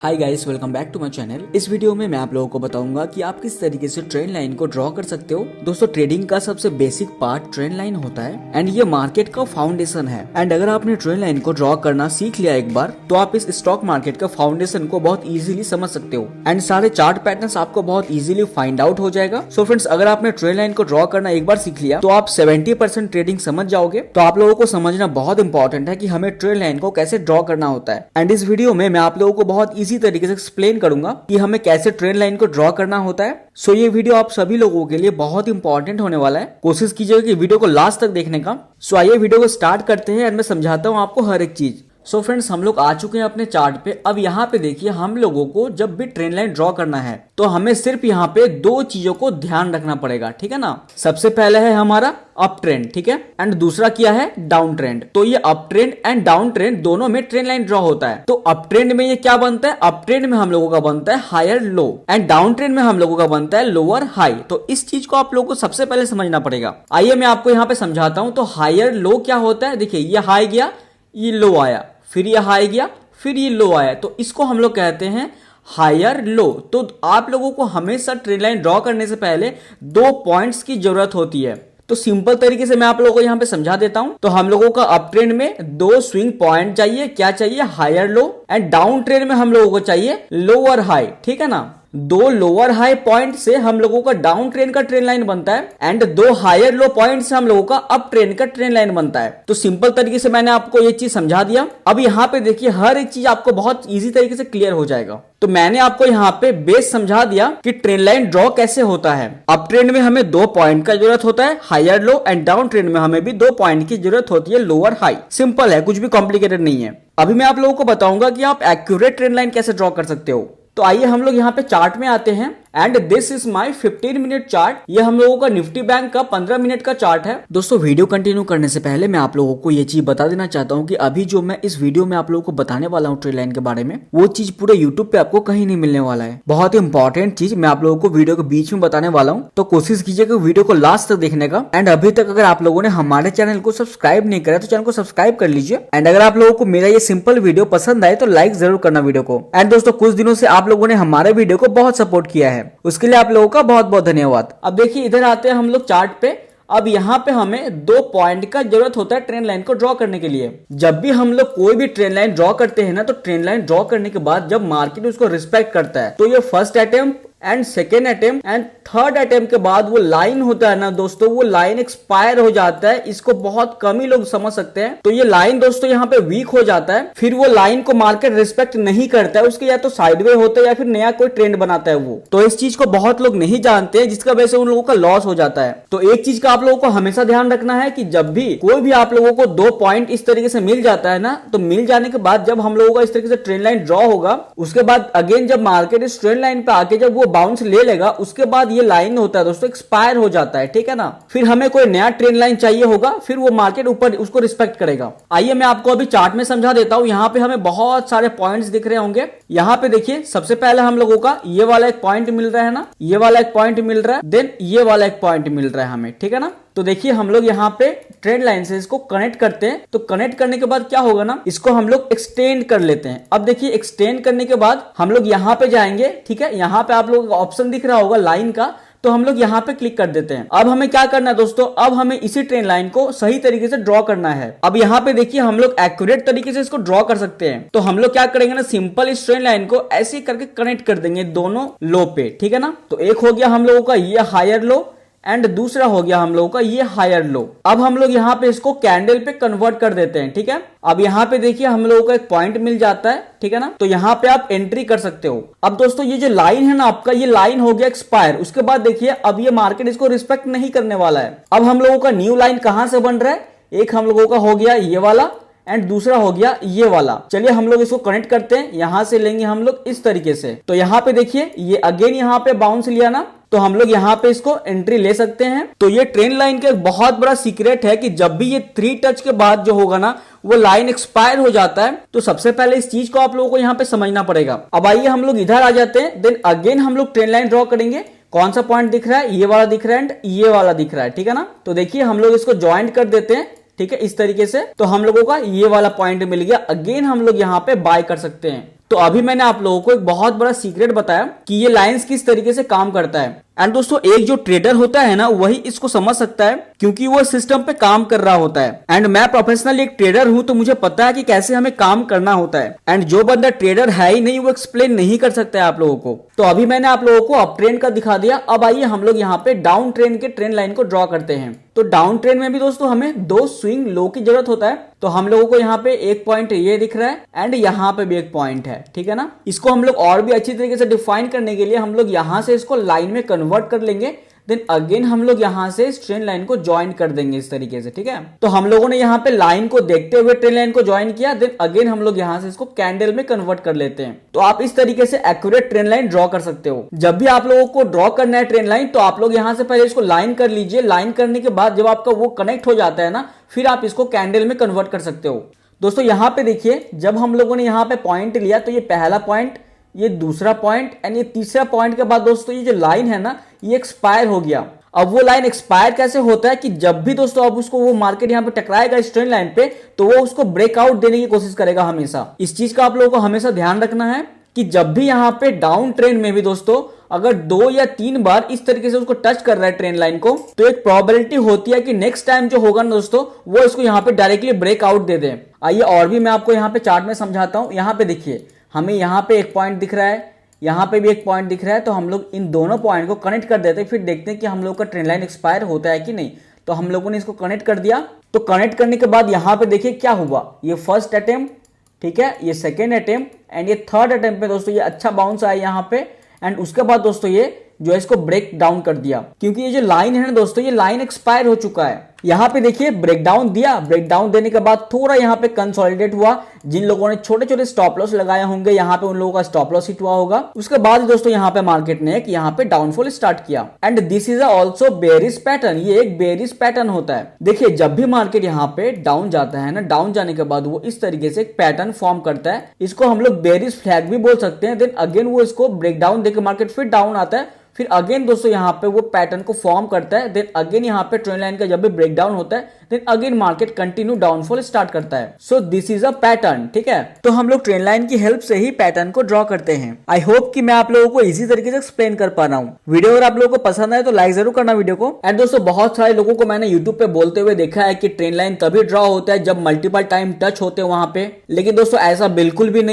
Hi guys, welcome back to my channel. इस video में मैं आप लोगों को बताऊंगा कि आप किस तरीके से ट्रेंड लाइन को ड्रॉ कर सकते हो। दोस्तों, ट्रेडिंग का सबसे बेसिक पार्ट ट्रेंड लाइन होता है एंड ये मार्केट का फाउंडेशन है। एंड अगर आपने ट्रेंड लाइन को ड्रॉ करना सीख लिया एक बार, तो आप इस स्टॉक मार्केट का फाउंडेशन को बहुत इजीली समझ सकते हो एंड सारे चार्ट पैटर्न्स आपको बहुत इजीली फाइंड आउट हो जाएगा। सो फ्रेंड्स, अगर आपने ट्रेंड लाइन को ड्रॉ करना एक बार सीख लिया तो आप 70% ट्रेडिंग समझ जाओगे। तो आप लोगों को समझना बहुत इंपॉर्टेंट है कि हमें ट्रेंड लाइन को कैसे ड्रॉ करना होता है। एंड इस वीडियो में मैं आप लोगों को बहुत ईजी तरीके से एक्सप्लेन करूंगा कि हमें कैसे ट्रेंड लाइन को ड्रॉ करना होता है। सो ये वीडियो आप सभी लोगों के लिए बहुत इंपॉर्टेंट होने वाला है। कोशिश कीजिएगा कि वीडियो को लास्ट तक देखने का। सो आइए वीडियो को स्टार्ट करते हैं एंड मैं समझाता हूं आपको हर एक चीज। सो फ्रेंड्स, हम लोग आ चुके हैं अपने चार्ट पे। अब यहाँ पे देखिए, हम लोगों को जब भी ट्रेंड लाइन ड्रॉ करना है तो हमें सिर्फ यहाँ पे दो चीजों को ध्यान रखना पड़ेगा, ठीक है ना। सबसे पहले है हमारा अप ट्रेंड, ठीक है, एंड दूसरा क्या है, डाउन ट्रेंड। तो ये up trend and down trend दोनों में ट्रेंड लाइन ड्रॉ होता है। तो अप ट्रेंड में ये क्या बनता है, अप ट्रेंड में हम लोगों का बनता है higher low and down trend में हम लोगों का बनता है लोअर हाई। तो इस चीज को आप लोगों को सबसे पहले समझना पड़ेगा। आइए मैं आपको यहाँ पे समझाता हूं। तो हायर लो क्या होता है, देखिए ये हाई गया, ये लो आया, फिर ये हाई गया, फिर ये लो आया, तो इसको हम लोग कहते हैं हायर लो। तो आप लोगों को हमेशा ट्रेंड लाइन ड्रॉ करने से पहले दो पॉइंट्स की जरूरत होती है। तो सिंपल तरीके से मैं आप लोगों को यहां पे समझा देता हूं। तो हम लोगों का अप ट्रेंड में दो स्विंग पॉइंट चाहिए, क्या चाहिए, higher low, and down trend में हम लोगों को चाहिए लोअर हाई, ठीक है ना। दो लोअर हाई पॉइंट से हम लोगों का डाउन ट्रेंड का ट्रेंड लाइन बनता है एंड दो हायर लो पॉइंट से हम लोगों का अप ट्रेंड का ट्रेंड लाइन बनता है। तो सिंपल तरीके से मैंने आपको ये चीज समझा दिया। अब यहाँ पे देखिए, हर एक चीज आपको बहुत इजी तरीके से क्लियर हो जाएगा। तो मैंने आपको यहाँ पे बेस समझा दिया कि ट्रेंड लाइन ड्रॉ कैसे होता है। अप ट्रेंड में हमें दो पॉइंट का जरूरत होता है, higher low, and down trend में हमें भी दो पॉइंट की जरूरत होती है, लोअर हाई। सिंपल है, कुछ भी कॉम्प्लिकेटेड नहीं है। अभी मैं आप लोगों को बताऊंगा कि आप एक्यूरेट ट्रेंड लाइन कैसे ड्रॉ कर सकते हो। तो आइए हम लोग यहाँ पे चार्ट में आते हैं and this is my 15 minute chart. ये हम लोगों का निफ्टी बैंक का 15 मिनट का चार्ट है। दोस्तों, वीडियो कंटिन्यू करने से पहले मैं आप लोगों को ये चीज बता देना चाहता हूँ कि अभी जो मैं इस वीडियो में आप लोगों को बताने वाला हूँ ट्रेंड लाइन के बारे में, वो चीज पूरे यूट्यूब पे आपको कहीं नहीं मिलने वाला है। बहुत इंपॉर्टेंट चीज मैं आप लोगों को वीडियो के बीच में बताने वाला हूँ। तो कोशिश कीजिएगा वीडियो को लास्ट तक देखने का। एंड अभी तक अगर आप लोगों ने हमारे चैनल को सब्सक्राइब नहीं करा तो चैनल को सब्सक्राइब कर लीजिए। एंड अगर आप लोगों को मेरा ये सिंपल वीडियो पसंद आए तो लाइक जरूर करना वीडियो को। एंड दोस्तों, कुछ दिनों से आप लोगों ने हमारे वीडियो को बहुत सपोर्ट किया है, उसके लिए आप लोगों का बहुत बहुत धन्यवाद। अब देखिए, इधर आते हैं हम लोग चार्ट पे। अब यहाँ पे हमें दो पॉइंट का जरूरत होता है ट्रेंड लाइन को ड्रॉ करने के लिए। जब भी हम लोग कोई भी ट्रेंड लाइन ड्रॉ करते हैं ना, तो ट्रेंड लाइन ड्रॉ करने के बाद जब मार्केट उसको रिस्पेक्ट करता है तो ये first attempt and second attempt and third attempt के बाद वो लाइन होता है ना दोस्तों, वो लाइन एक्सपायर हो जाता है। इसको बहुत कम ही लोग समझ सकते हैं। तो ये लाइन दोस्तों यहाँ पे वीक हो जाता है, फिर वो लाइन को मार्केट रिस्पेक्ट नहीं करता है, उसके या तो साइडवे होता है या फिर नया कोई ट्रेंड बनाता है वो। तो इस चीज को बहुत लोग नहीं जानते हैं, जिसका वजह से उन लोगों का लॉस हो जाता है। तो एक चीज का आप लोगों को हमेशा ध्यान रखना है कि जब भी कोई भी आप लोगों को दो पॉइंट इस तरीके से मिल जाता है ना, तो मिल जाने के बाद जब हम लोगों का इस तरीके से ट्रेंड लाइन ड्रॉ होगा, उसके बाद अगेन जब मार्केट इस ट्रेंड लाइन पे आके जब वो बाउंस ले लेगा, उसके बाद ये लाइन होता है दोस्तों एक्सपायर हो जाता है, ठीक है ना। फिर हमें कोई नया ट्रेंड लाइन चाहिए होगा, फिर वो मार्केट ऊपर उसको रिस्पेक्ट करेगा। आइए मैं आपको अभी चार्ट में समझा देता हूं। यहाँ पे हमें बहुत सारे पॉइंट्स दिख रहे होंगे। यहाँ पे देखिए, सबसे पहले हम लोगों का ये वाला एक पॉइंट मिल रहा है ना, ये वाला एक पॉइंट मिल रहा है, देन ये वाला एक पॉइंट मिल रहा है हमें, ठीक है ना। तो देखिए, हम लोग यहाँ पे ट्रेंड लाइन से इसको कनेक्ट करते हैं। तो कनेक्ट करने के बाद क्या होगा ना, इसको हम लोग एक्सटेंड कर लेते हैं। अब देखिए, एक्सटेंड करने के बाद हम लोग यहाँ पे जाएंगे, ठीक है। यहाँ पे आप लोगों को ऑप्शन दिख रहा होगा लाइन का, तो हम लोग यहाँ पे क्लिक कर देते हैं। अब हमें क्या करना है दोस्तों, अब हमें इसी ट्रेंड लाइन को सही तरीके से ड्रॉ करना है। अब यहाँ पे देखिए, हम लोग एक्यूरेट तरीके से इसको ड्रॉ कर सकते हैं। तो हम लोग क्या करेंगे ना, सिंपल इस ट्रेंड लाइन को ऐसे करके कनेक्ट कर देंगे दोनों लो पे, ठीक है ना। तो एक हो गया हम लोगों का ये हायर लो एंड दूसरा हो गया हम लोगों का ये हायर लो। अब हम लोग यहाँ पे इसको कैंडल पे कन्वर्ट कर देते हैं, ठीक है। अब यहाँ पे देखिए, हम लोगों को एक पॉइंट मिल जाता है, ठीक है ना। तो यहाँ पे आप एंट्री कर सकते हो। अब दोस्तों, ये जो लाइन है ना आपका, ये लाइन हो गया एक्सपायर। उसके बाद देखिए, अब ये मार्केट इसको रिस्पेक्ट नहीं करने वाला है। अब हम लोगों का न्यू लाइन कहां से बन रहा है, एक हम लोगों का हो गया ये वाला एंड दूसरा हो गया ये वाला। चलिए हम लोग इसको कनेक्ट करते हैं। यहां से लेंगे हम लोग इस तरीके से। तो यहाँ पे देखिए, ये अगेन यहाँ पे बाउंस लिया ना, तो हम लोग यहाँ पे इसको एंट्री ले सकते हैं। तो ये ट्रेंड लाइन का एक बहुत बड़ा सीक्रेट है कि जब भी ये 3 टच के बाद जो होगा ना, वो लाइन एक्सपायर हो जाता है। तो सबसे पहले इस चीज को आप लोगों को यहाँ पे समझना पड़ेगा। अब आइए हम लोग इधर आ जाते हैं, देन अगेन हम लोग ट्रेंड लाइन ड्रॉ करेंगे। कौन सा पॉइंट दिख रहा है, ये वाला दिख रहा है एंड ये वाला दिख रहा है, ठीक है ना। तो देखिए, हम लोग इसको ज्वाइंट कर देते हैं, ठीक है, इस तरीके से। तो हम लोगों का ये वाला पॉइंट मिल गया। अगेन हम लोग यहाँ पे बाय कर सकते हैं। तो अभी मैंने आप लोगों को एक बहुत बड़ा सीक्रेट बताया कि ये लाइंस किस तरीके से काम करता है। एंड दोस्तों एक जो ट्रेडर होता है ना वही इसको समझ सकता है क्योंकि वो सिस्टम पे काम कर रहा होता है। एंड मैं प्रोफेशनल एक ट्रेडर हूं तो मुझे पता है कि कैसे हमें काम करना होता है। एंड जो बंदा ट्रेडर है ही नहीं वो एक्सप्लेन नहीं कर सकता है आप लोगों को। तो अभी मैंने आप लोगों को अप ट्रेंड का दिखा दिया। अब आइए हम लोग यहाँ पे डाउन ट्रेंड के ट्रेंड लाइन को ड्रॉ करते हैं। तो डाउन ट्रेंड में भी दोस्तों हमें दो स्विंग लो की जरूरत होता है। तो हम लोगों को यहाँ पे एक पॉइंट ये दिख रहा है एंड यहाँ पे भी एक पॉइंट है, ठीक है ना। इसको हम लोग और भी अच्छी तरीके से डिफाइन करने के लिए हम लोग यहाँ से इसको लाइन में कन्वर्ट कर लेंगे। देन अगेन हम लोग यहाँ से इस ट्रेंड लाइन को ज्वाइन कर देंगे इस तरीके से, ठीक है। तो हम लोगों ने यहाँ पे लाइन को देखते हुए ट्रेंड लाइन को ज्वाइन किया। देन अगेन हम लोग यहाँ से इसको कैंडल में कन्वर्ट कर लेते हैं। तो आप इस तरीके से एक्यूरेट ट्रेंड लाइन ड्रॉ कर सकते हो। जब भी आप लोगों को ड्रॉ करना है ट्रेंड लाइन तो आप लोग यहाँ से पहले इसको लाइन कर लीजिए। लाइन करने के बाद जब आपका वो कनेक्ट हो जाता है ना फिर आप इसको कैंडल में कन्वर्ट कर सकते हो। दोस्तों यहाँ पे देखिए जब हम लोगों ने यहाँ पे पॉइंट लिया तो ये पहला पॉइंट, ये दूसरा पॉइंट एंड ये तीसरा पॉइंट के बाद दोस्तों ये जो लाइन है ना ये एक्सपायर हो गया। अब वो लाइन एक्सपायर कैसे होता है कि जब भी दोस्तों अब उसको वो मार्केट यहाँ पे टकराएगा इस ट्रेंड लाइन पे तो वो उसको ब्रेकआउट देने की कोशिश करेगा हमेशा। इस चीज का आप लोगों को हमेशा ध्यान रखना है कि जब भी यहाँ पे डाउन ट्रेंड में भी दोस्तों अगर 2 या 3 बार इस तरीके से उसको टच कर रहा है ट्रेंड लाइन को तो एक प्रोबेबिलिटी होती है कि नेक्स्ट टाइम जो होगा ना दोस्तों वो इसको यहाँ पे डायरेक्टली ब्रेकआउट दे दे। आइए और भी मैं आपको यहाँ पे चार्ट में समझाता हूँ। यहाँ पे देखिए हमें यहाँ पे एक पॉइंट दिख रहा है, यहाँ पे भी एक पॉइंट दिख रहा है। तो हम लोग इन दोनों पॉइंट को कनेक्ट कर देते हैं, फिर देखते हैं कि हम लोग का ट्रेंड लाइन एक्सपायर होता है कि नहीं। तो हम लोगों ने इसको कनेक्ट कर दिया। तो कनेक्ट करने के बाद यहाँ पे देखिए क्या हुआ, ये फर्स्ट अटेम्प्ट, ठीक है, ये सेकेंड अटेम्प्ट एंड ये थर्ड अटेम्प्ट पे दोस्तों ये अच्छा बाउंस आया यहाँ पे। एंड उसके बाद दोस्तों ये जो है इसको ब्रेक डाउन कर दिया क्योंकि ये जो लाइन है ना दोस्तों ये लाइन एक्सपायर हो चुका है। यहाँ पे देखिए ब्रेक डाउन दिया, ब्रेक डाउन देने के बाद थोड़ा यहाँ पे कंसोलिडेट हुआ। जिन लोगों ने छोटे छोटे स्टॉप लॉस लगाए होंगे यहाँ पे उन लोगों का स्टॉप लॉस हिट हुआ होगा। उसके बाद दोस्तों यहाँ पे मार्केट ने एक यहाँ पे डाउनफॉल स्टार्ट किया and this is also bearish pattern. ये एक बेरिश पैटर्न होता है। देखिए जब भी मार्केट यहाँ पे डाउन जाता है ना, डाउन जाने के बाद वो इस तरीके से एक पैटर्न फॉर्म करता है। इसको हम लोग बेरिश फ्लैग भी बोल सकते हैं। देन अगेन वो इसको ब्रेक डाउन देकर मार्केट फिर डाउन आता है, फिर अगेन दोस्तों यहाँ पे वो पैटर्न को फॉर्म करता है। देन अगेन यहाँ पे ट्रेंड लाइन का जब भी ब्रेक डाउन होता है then again market continue downfall start करता है। So this is a pattern, ठीक है। तो हम लोग ट्रेंड लाइन की हेल्प से ही पैटर्न को ड्रॉ करते हैं। आई होप कि मैं आप लोगों को इजी तरीके से एक्सप्लेन कर पा रहा हूँ। वीडियो अगर आप लोगों को पसंद आए तो लाइक जरूर करना वीडियो को। एंड दोस्तों बहुत सारे लोगों को मैंने यूट्यूब पे बोलते हुए देखा है कि ट्रेंड लाइन तभी ड्रॉ होता है जब मल्टीपल टाइम टच होते हैं वहां पे, लेकिन दोस्तों ऐसा बिल्कुल भी नहीं।